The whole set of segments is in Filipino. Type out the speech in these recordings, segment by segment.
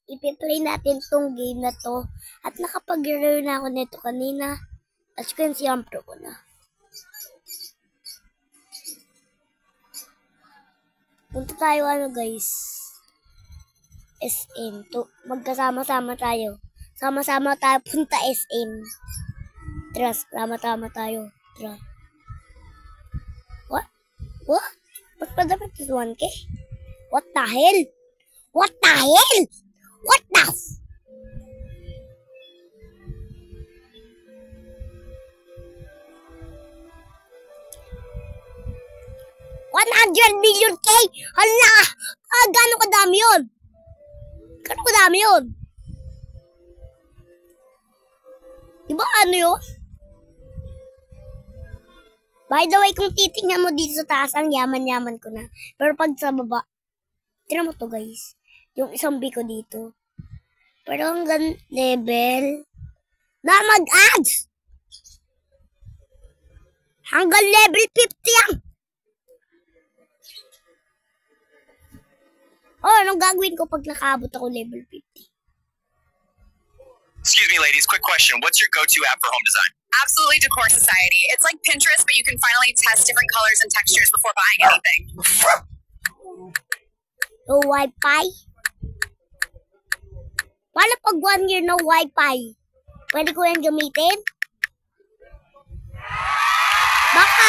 ipi-play natin tong game na to. At nakapag-review na ako nito kanina. As you can see, ang pro ko na. Punta tayo guys. SM. Magkasama-sama tayo. Sama-sama tayo punta SM. Tara, sama-sama tayo. Tara. What? What? Ba't pa dapat is 1K? What the hell? What the hell? What the f... $100 million K! Hala! Gano'ng kadami yun? Gano'ng kadami yun? Diba ano yun? By the way, kung titingnan mo dito sa taas, ang yaman-yaman ko na. Pero pag sa baba, tira mo to guys. Yung isang ko dito. Pero hanggang level na mag-ads! Hanggang level 50 yan! Oh, anong gagawin ko pag nakaabot ako level 50? Excuse me, ladies. Quick question. What's your go-to app for home design? Absolutely Decor Society. It's like Pinterest, but you can finally test different colors and textures before buying anything. No Wi-Fi? Paano pag 1 year no Wi-Fi? Pwede ko yan gamitin? Baka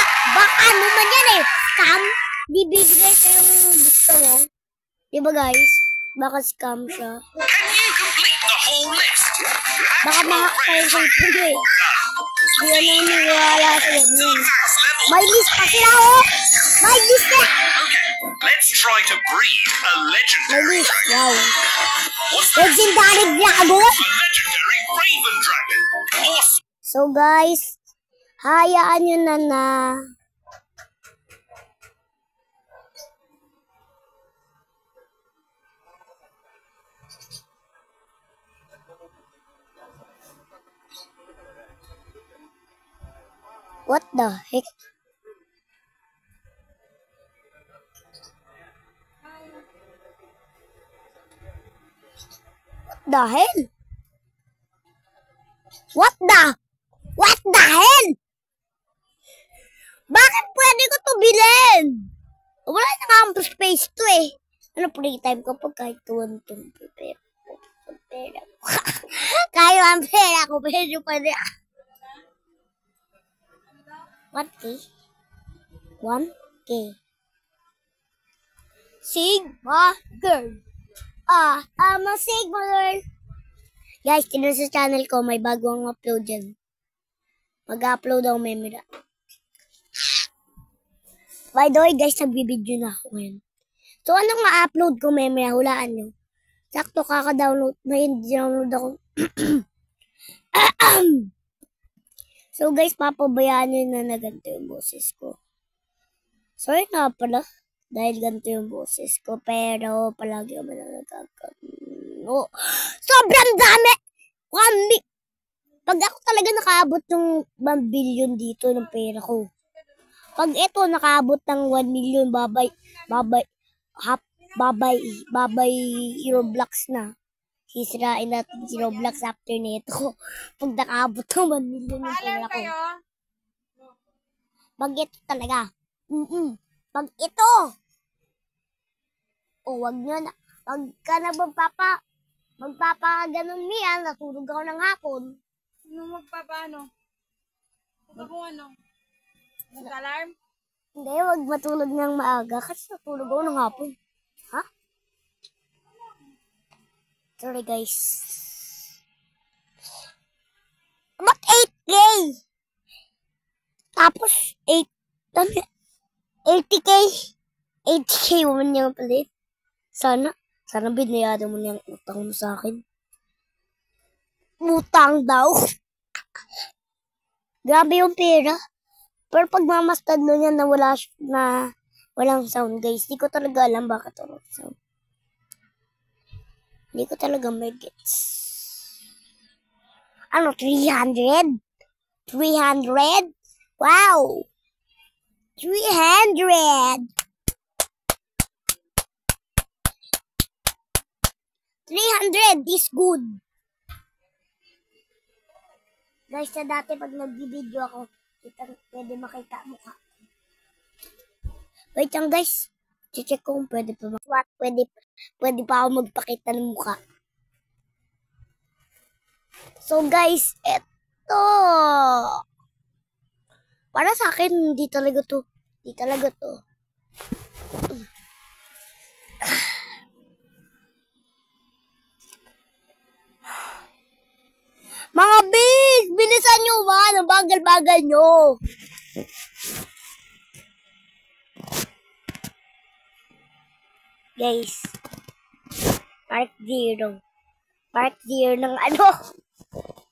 ano man yan eh. Scam? Di bibigay ko yung gusto mo. Diba guys? Baka scam siya. Can you complete the whole list? Baka makakaisip ko eh. Di yan yung niwala sa yun. May list pa sila oh! May list eh! Okay, let's try to breed a May legendary list. dragon. Wow. What's that? Legendary dragon! A legendary raven dragon. Awesome. So guys, hayaan nyo na. What the heck? What the hell? What the hell? Bakit pwede ko to bilhin? Wala na nga ang space to eh. Ano playtime ko pag kahit 1 itong prepare ko. Kahit ang pera ko, pwede. 1K? 1K. Sigma girl. I'm a Sigma girl. Guys, tinan sa channel ko, may bagong upload dyan. Mag-upload ako memora. By the way, guys, nagbibideo na ako ngayon. So, anong ma-upload ko memora? Hulaan nyo. Sakto kaka-download. May download ako. So guys, papabayaan nyo na ganito yung boses ko. Sorry na pala, dahil ganito yung boses ko, pero palagi naman na nagkakano. Sobrang dami! Pag ako talaga nakaabot ng 1 billion dito ng pera ko. Pag ito nakaabot ng 1 million, babay Roblox na. Sisirain natin si Roblox after nito. Pag nakaabot ng 1 million yung pera ko. Pag ito talaga. Pag ito. O, wag nyo na. Pag ka na magpapaganon niya, natulog ako ng hapon. Ano magpapaano? Ano? Mag-alarm? Hindi, wag matulog ng maaga kasi natulog ako ng hapon. Ha? Sorry guys. About 8K. Tapos 80K. 80K mo niya palit. Sana binayaran mo niyang utang mo sa akin. Utang daw. Grabe yung pera. Pero pag mamastad nun yan na walang sound guys. Di ko talaga alam bakit walang sound. Hindi ko talaga may gets. Ano, 300? 300? Wow! 300! 300 100 is good. Guys, sa dati pag nag-video ako, pwede makita mukha. Wait lang guys. Check ko kung pwede pa pwede pa ako magpakita ng mukha. So guys, eto. Para sa akin, hindi talaga to. Mga big! Bilisan nyo ba? Ang bagal-bagal nyo. Guys. Part 0. Part 0 ng ano?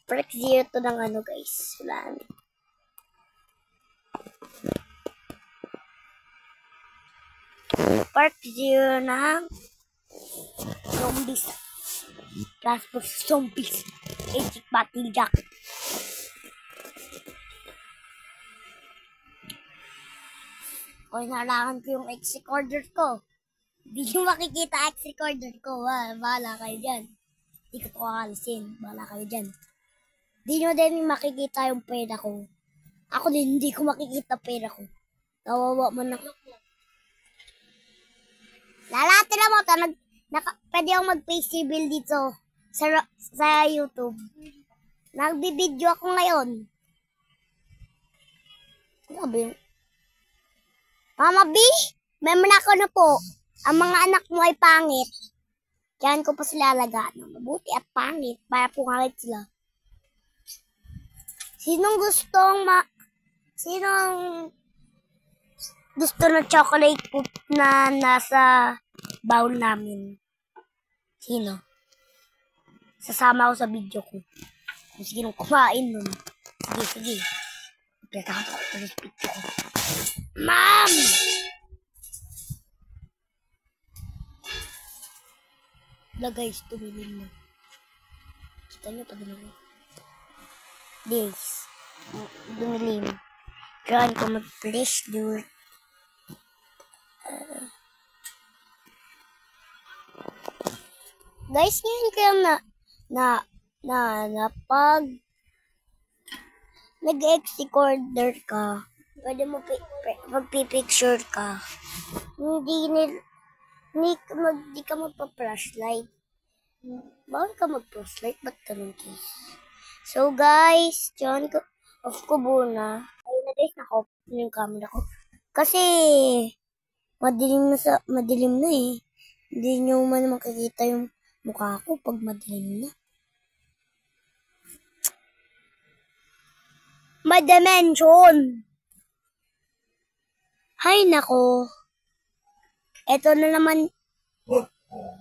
Part 0 to ng ano guys. Wala. Part 0 ng zombies. Plus zombies. Epic Battle Jack. Kung nalangan ko yung X recorder ko. Hindi nyo makikita X recorder ko. Bahala kayo dyan. Hindi ko kakalisin. Bahala kayo dyan. Hindi nyo din makikita yung pera ko. Ako din, hindi ko makikita pera ko. Kawawa man ako. Lalati na mo ito. Pwede akong mag-face reveal dito sa YouTube. Nagbibideo ako ngayon. Ano ba yun? Mama B, memra ko na po. Ang mga anak mo ay pangit. Diyan ko pa sila alagaan ng mabuti at pangit para pungangit sila. Sinong gusto ng chocolate poop na nasa bowl namin? Sino? Sasama ako sa video ko. Kung sige nung kumain nun. Sige. Pagkakata ko sa video ko. Ma'am! Wala guys, tumilim na. Kita nyo pa din ako. This. Dumilim. Trying ko mag-place dude. Guys, ngayon kayo na pag nag-recorder ka, pwede mo magpipicture ka. Hindi ka magpa-flashlight. Bawal ka mag-flashlight, ba't ganun case? So guys, dyan ko, off ko muna. Ayun na guys, naka-off yung camera ko. Kasi, madilim na eh. Hindi nyo man makikita yung mukha ko pag madilim na. My dimension! Hay nako. Ito na naman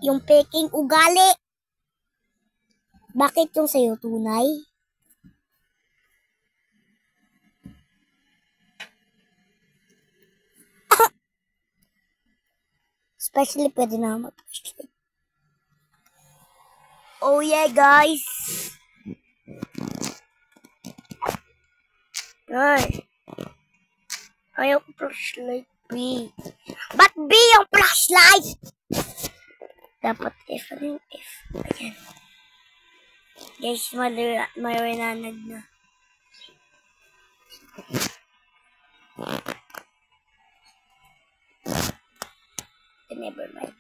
yung peking ugali. Bakit yung sa'yo tunay? Especially pwede na mag-flashlight. Oh yeah guys. Ay. Ayaw ko flashlight B. Ba't B yung flashlight? Dapat F. Ano yung F? Ayan. Guys, maliwanag na. Never mind.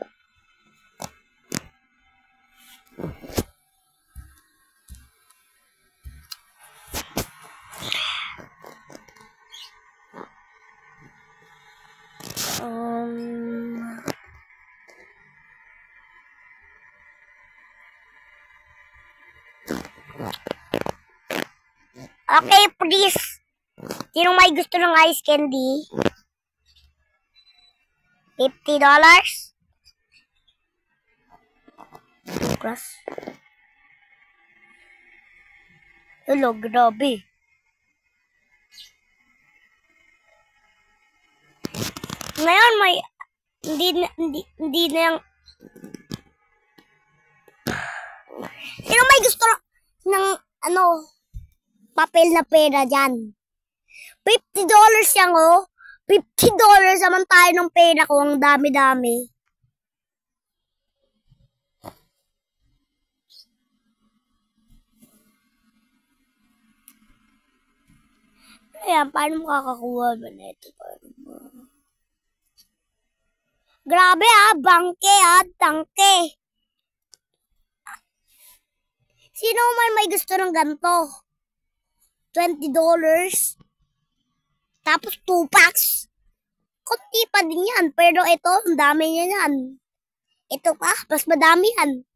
Okay, please. Sino may gusto ng ice candy? $50? Class. Hello, grabe. Ngayon may hindi na yung sino may gusto ng papel na pera dyan? $50 yan oh. $50 naman tayo ng pera ko. Ang dami-dami. Ayan, paano mo kakakuha ba na ito? Paano mo? Grabe bangke tangke. Sino man may gusto ng ganito? $20. Tapos 2 packs. Kunti pa din yan. Pero ito, ang dami niya yan. Ito pa, mas madami yan.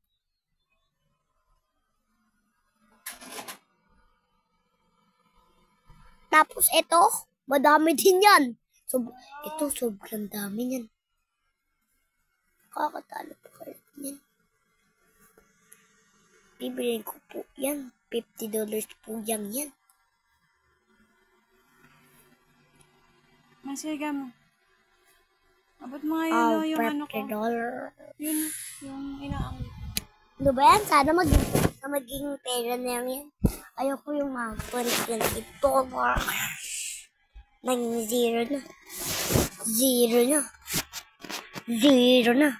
Tapos ito, madami din yan. So, ito, sobrang dami yan. Kakatalo pa kayo yan. Bibiliin ko po yan. $50 po yan. Masiga mo. Abot mo nga yun, yung ano ko. $50. Yun, yung inaang. Ano ba yan? Sana maging pera na yan. Ayoko yung mga $20. Naging zero na. Zero na. Zero na.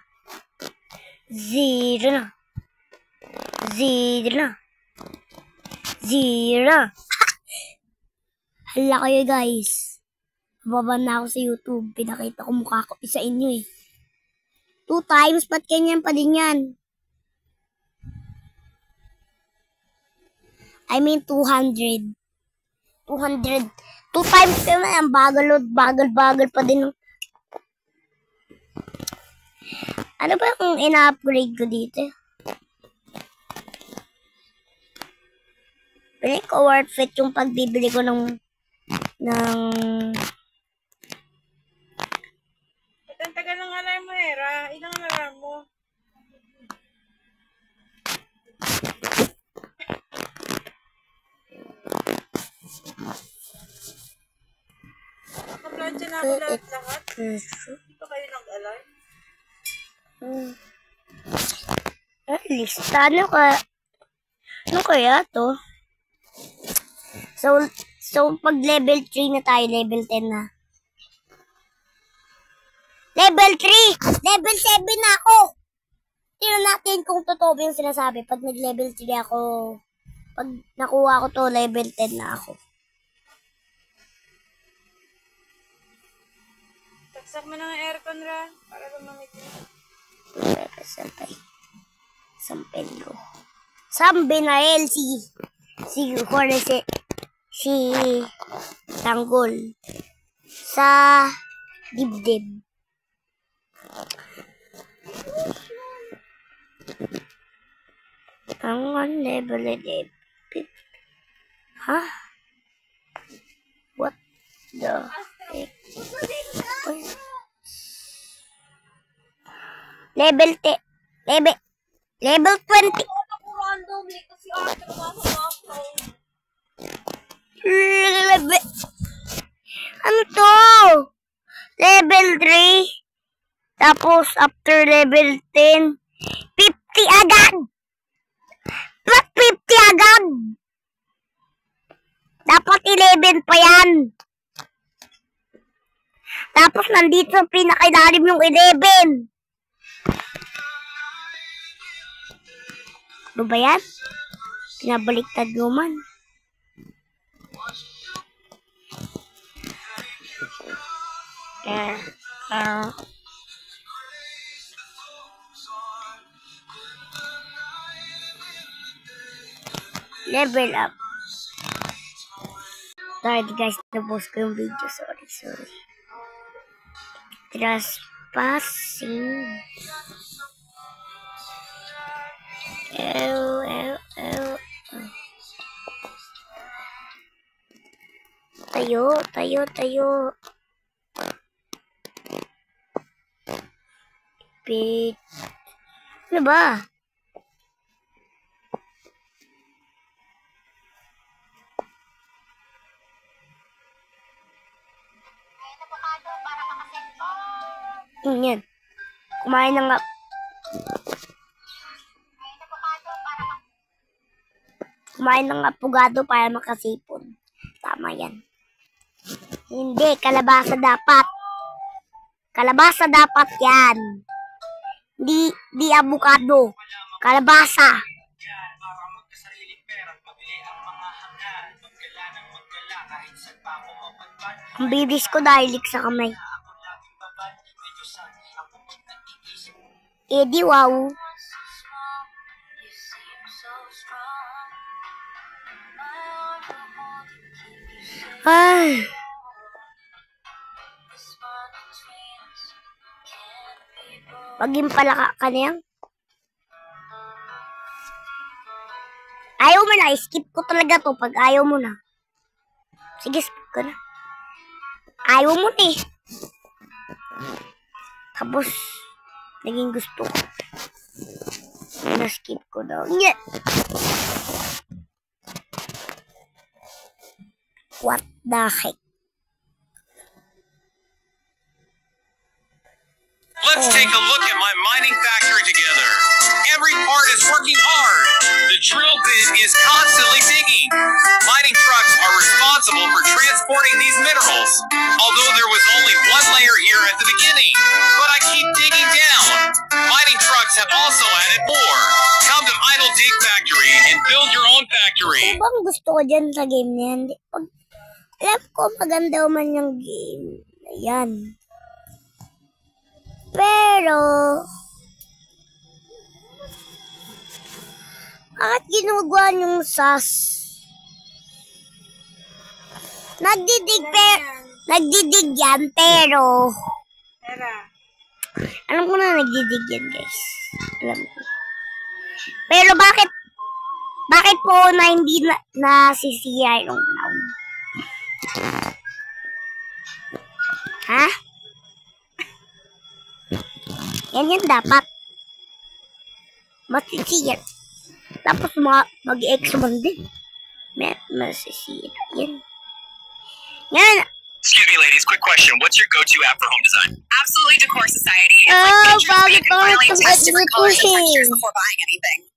Zero na. Zero na. Zero. Hala kayo guys. Bababa na ako sa YouTube. Pinakita ko mukha ko sa inyo 2 times. Ba't ganyan pa din yan? I mean 200. 200. 2 times pa naman. Bagal pa din. Ano ba yung ina-upgrade ko dito? Pero ko worth it yung pagbibili ko ng Ang tagal ng alarm mo, Era. Ilang alarm mo? Nakaplansya na ako lahat. Hindi pa kayo nag-alarm? Lista. Ano kaya to? So pag level 3 na tayo, level 10 na. Level 3! Level 7 na ako! Tingnan natin kung totoo yung sinasabi. Pag nag-level 3 ako, pag nakuha ko to, level 10 na ako. Taksak mo na ng aircon, Ra. Para lumamig mo. Sampin ko. Sambi na si Jorge si Tanggol sa dibdib. Ang level dib. Ha? What the heck? Level 20. Ano to? Level 3. Tapos after level 10, 50 agad. Ba't 50 agad? Dapat 11 pa yan. Tapos nandito pinakailalim yung 11. Ano ba yan? Pinabaliktad naman. Level up. Sorry guys, na-post ko yung video. Sorry. Trespassing. Tayo. Pit. Ano ba? Yan. Kumain ng apogado para makasipon. Tama yan. Hindi, kalabasa dapat. Kalabasa dapat yan. Di avocado. Kalabasa. Ang bilis ko dahil sa kamay. Di wow. Ay. Maging palaka ka na yan. Ayaw mo na. Skip ko talaga to pag ayaw mo na. Sige, skip ko na. Ayaw mo na eh. Tapos, naging gusto ko. Na-skip ko daw. Yeah. What the heck? Let's take a look at my mining factory together. Every part is working hard. The drill bit is constantly digging. Mining trucks are responsible for transporting these minerals, although there was only one layer here at the beginning. But I keep digging down. Mining trucks have also added more. Come to Idle Dig Factory and build your own factory. Ano bang gusto ko dyan sa game na yan? Alam ko maganda man yung game. Ayan. Pero, bakit ginagawa yung SAS? Nagdidig yan, pero, alam ko na nagdidig yan, guys. Alam ko. Pero bakit po na hindi nasisiya yung ground? Ha? Yan dapat. Masisira. Tapos mag-examine din. Masisira. Yan. Excuse me, ladies. Quick question. What's your go-to app for home design? Absolutely Decor Society. It's like Pinterest, but you can finally test different colors and textures before buying anything.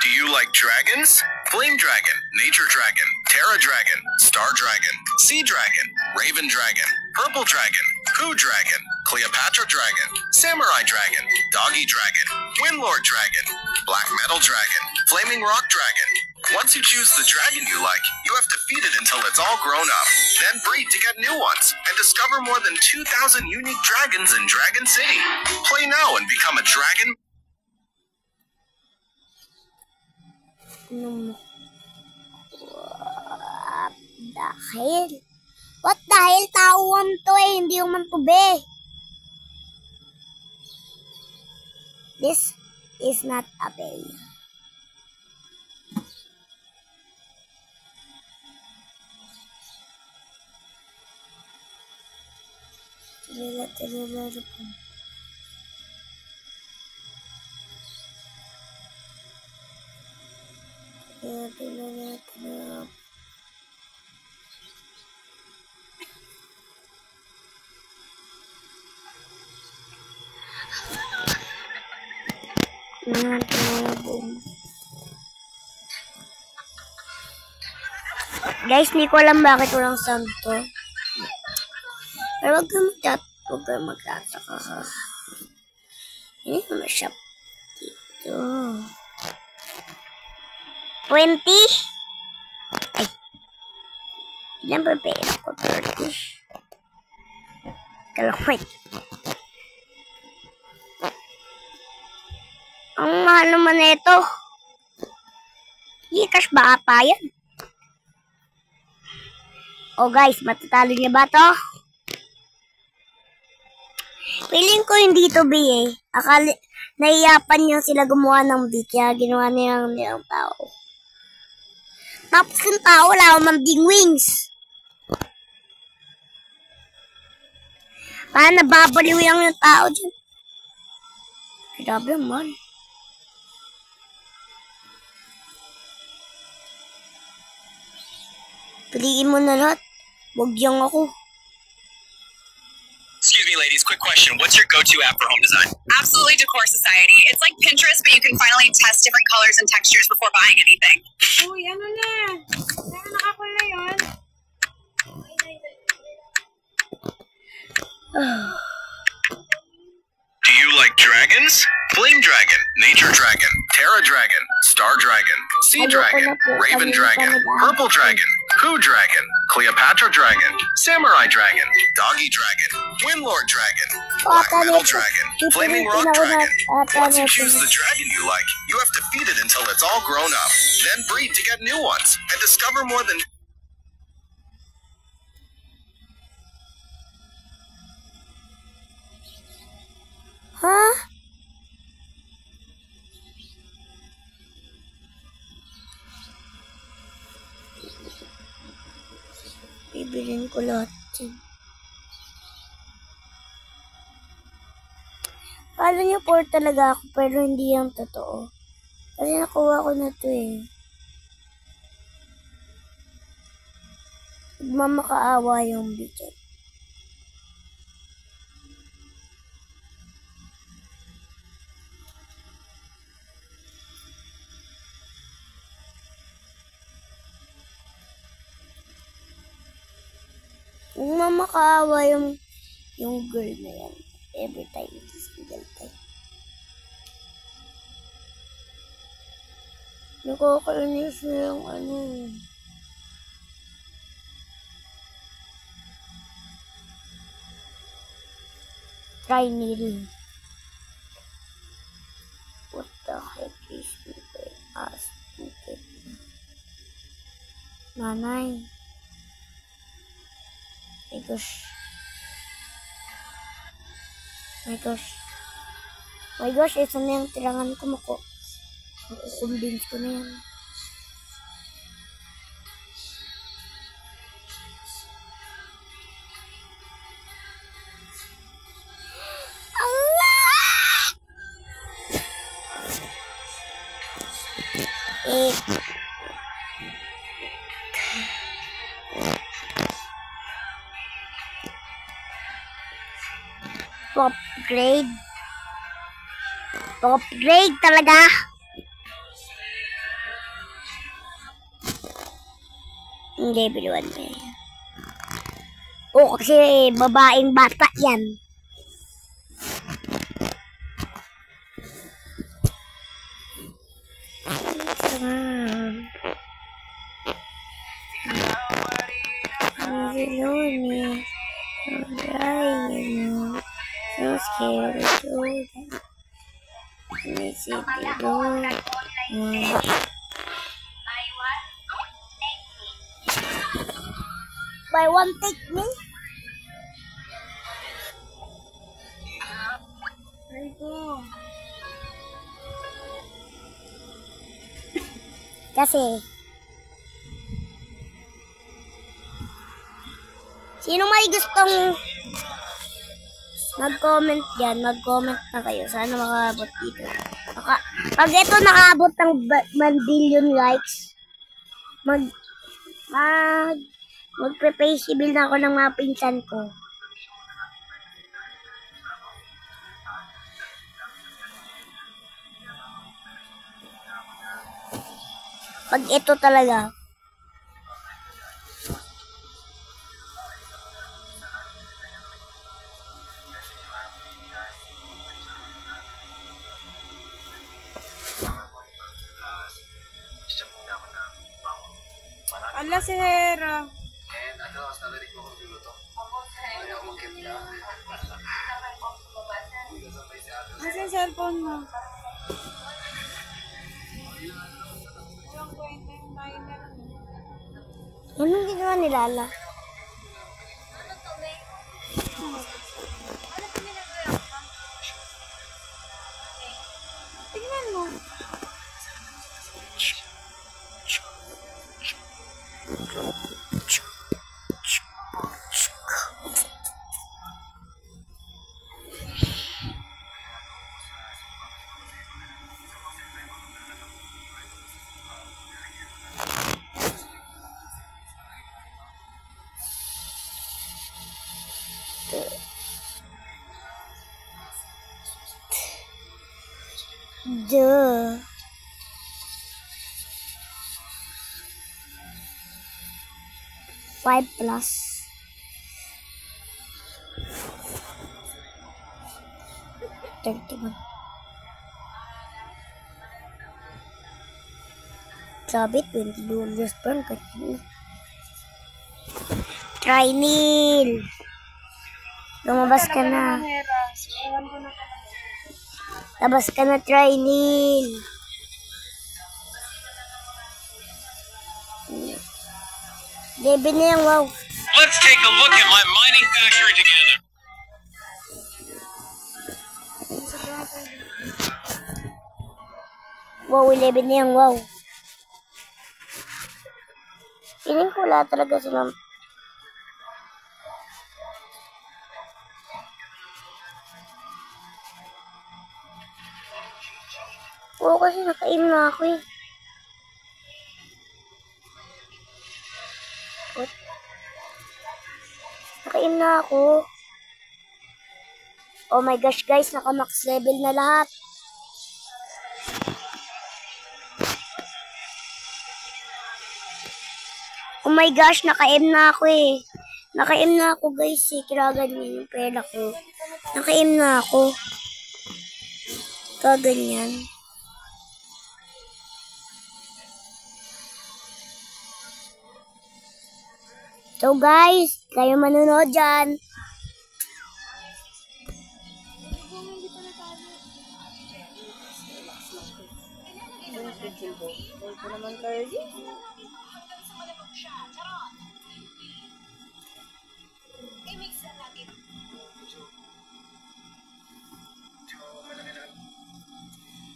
Do you like dragons? Flame Dragon, Nature Dragon, Terra Dragon, Star Dragon, Sea Dragon, Raven Dragon, Purple Dragon, Pooh Dragon, Cleopatra Dragon, Samurai Dragon, Doggy Dragon, Windlord Dragon, Black Metal Dragon, Flaming Rock Dragon. Once you choose the dragon you like, you have to feed it until it's all grown up, then breed to get new ones, and discover more than 2,000 unique dragons in Dragon City. Play now and become a dragon. What the hell? Tauan to eh. Hindi yung mantube. This is not a bay. Guys, hindi ko alam bakit walang sound to. Pero huwag kang magtataka ka. Hindi naman siya dito. 20? Ay. Ilan ba pera ko? 30? Kalawait. Ang mahal naman na ito. Gcash ba ata yan? Oh guys, matatalo niya ba to? Feeling ko hindi to B eh. Naiyapan niya sila gumawa ng B, kaya ginawa nilang tao. Tapos yung tao, wala akong ding wings. Parang nababaliw lang yung tao dyan. Grabe man. Piliin mo na lahat. Huwag yang ako. Excuse me, ladies. Quick question. What's your go-to app for home design? Absolutely Decor Society. It's like Pinterest, but you can finally test different colors and textures before buying anything. Uy, ano na? Meron nakapal na yun. Flame Dragon, Nature Dragon, Terra Dragon, Star Dragon, Sea Dragon, Raven Dragon, Purple Dragon, Pooh Dragon, Cleopatra Dragon, Samurai Dragon, Doggy Dragon, Windlord Dragon, Black Metal Dragon, Flaming Rock Dragon. Once you choose the dragon you like, you have to feed it until it's all grown up. Then breed to get new ones and discover more than Huh? Bibilin ko lahat yan. Kala niyo 4 talaga ako, pero hindi yung totoo. Kasi nakuha ko na to eh. Nagmamakaawa yung video. Nagmamakaawa yung girl na yan. Every time, single time. Nakakainis na yung ano. Try needle. What the heck is my ass? Okay. Nanay. My gosh. My gosh. My gosh, ito na yung tirangan ko. Makukumbins ko na yan. Top grade. Top grade talaga. Hindi, biluan mo yan. Oo, kasi babaeng bata yan. So scared to do that. Miss it, Buy one, take me. There you go. Kasi sino may gustong mag-comment dyan, mag-comment na kayo. Sana makaabot dito. Pag ito nakaabot ng 1 billion likes, magpe-face reveal na ako ng mga pinsan ko. Pag ito talaga. Ala si Hera. Nasa yung cellphone mo? Walang kwenta yung liner. Anong ginawa ni Lala? Tignan mo. Duh. Five plus. $31. Sabi, $20 per kanina. Trinil! Lumabas ka na. Labas ka na, Trinil. Debe na yan, wow. Let's take a look at my mining factory together. Wow, 11 na yan, wow. Piling ko wala talaga silang... Oo, kasi naka-aim na ako eh. What? Naka-aim na ako. Oh my gosh guys, naka-max level na lahat. Oh my gosh, naka-aim na ako eh. Naka-aim na ako guys eh. Kiraganyan yung pera ko. Naka-aim na ako. Kaganyan. So guys, kayo manonood dyan.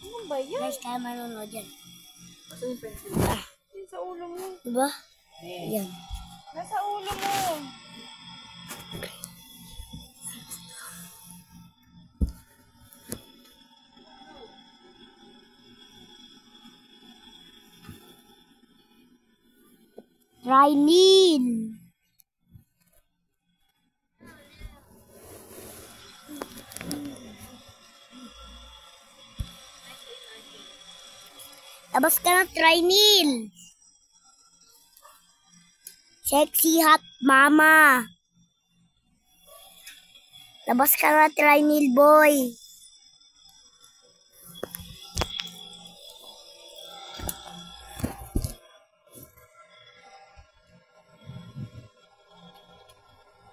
Ano ba yan? Guys, kayo manonood dyan. Yan sa ulo mo. Diba? Yan. Nasa ulo mo. Trinil! Labas ka na, Trinil! Sexy hot mama! Labas ka na, Trinil boy!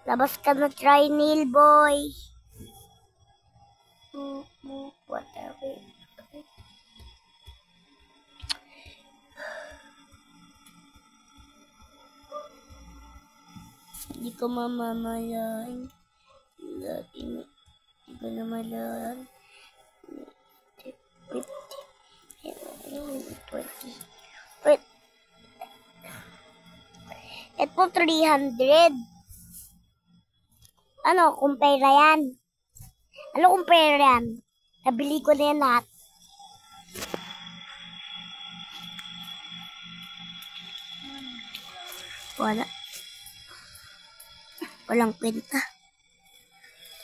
Labas ka na, Trinil boy! What are we? Hindi ko mamamalayan. Hindi ko na malayan. 50. 20. Wait. Ito 300. Ano, compare yan? Ano compare yan? Nabili ko na yan lahat. Wala. Walang kwenta.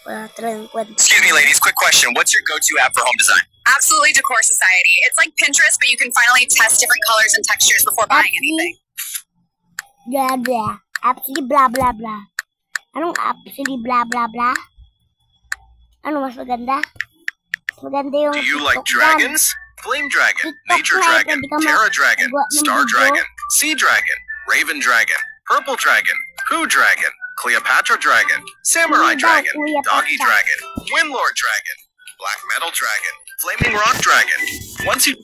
Wala talagang kwenta. Excuse me, ladies. Quick question. What's your go-to app for home design? Absolutely Decor Society. It's like Pinterest, but you can finally test different colors and textures before buying anything. Blah, blah. Absolutely blah, blah, blah. Anong absolutely blah, blah, blah? Ano mas maganda? Mas maganda yung Do you like TikTok dyan. dragons? Flame Dragon, TikTok Nature na, Dragon, pwede ka Terra Dragon, magawa ng Star video. Dragon, Sea Dragon, Raven Dragon, Purple Dragon, Pooh Dragon, Cleopatra Dragon, Samurai Ano daw, Dragon, Cleopatra? Doggy Dragon, Windlord Dragon, Black Metal Dragon, Flaming Rock Dragon. Once you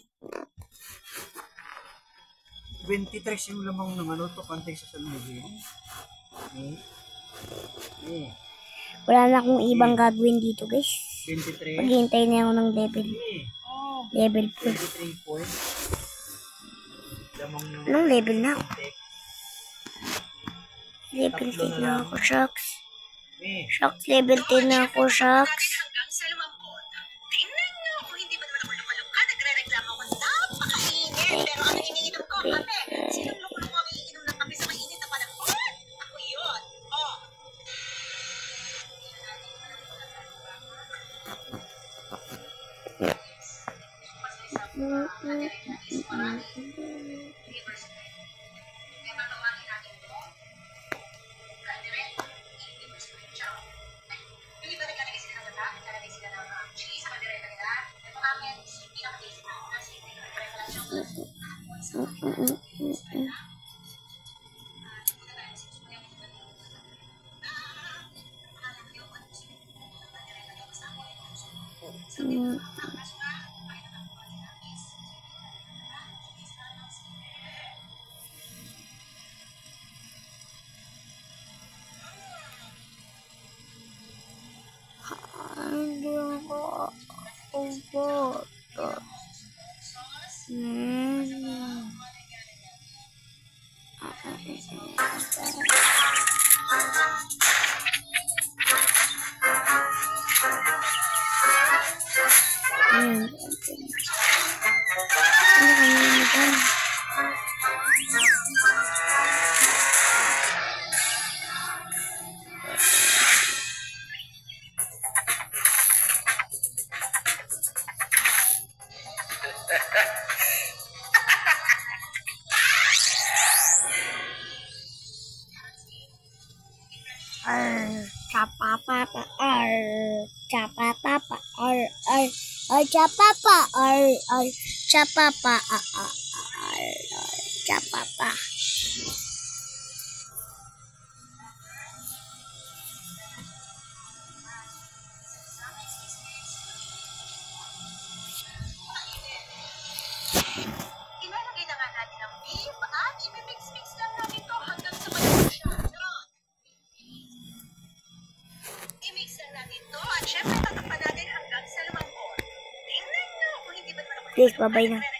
23 yung lamang ng ano to, context sa movie. Wala na akong ibang gagawin dito, guys. 23. Maghihintay na ako ng level. Level 4. 23 points. Lamang ng Anong level na ako? context. Level 10 na ako, Shucks. Eh, Shucks, level 10 na ako, Shucks. Hanggang sa lumambot. Tingnan nyo kung hindi ba naman ako lumaluka. Nagre-reklamo ako. Napakainit. Pero ang iniinom ko, kape. Sinong lukulong ang iinom ng kape sa mainit na panahon? Ako yun. Oh. Hindi ba naglalagay sila ng gata? Naglalagay sila ng cheese sa kandireta nila? Ito amin, pinaka-basic na. Kasi hindi ko lang siyang Hindi ako upo. Chapapapa, chapapapa, chapapa, chapapa, chapapa. Ilalagay na nga natin ang beef at imimix-mix lang natin to hanggang sa malambot siya. I-mix lang natin to at syempre tatakpan natin hanggang sa lumambot. Tingnan nyo kung hindi ba naman ako Please, bye-bye na.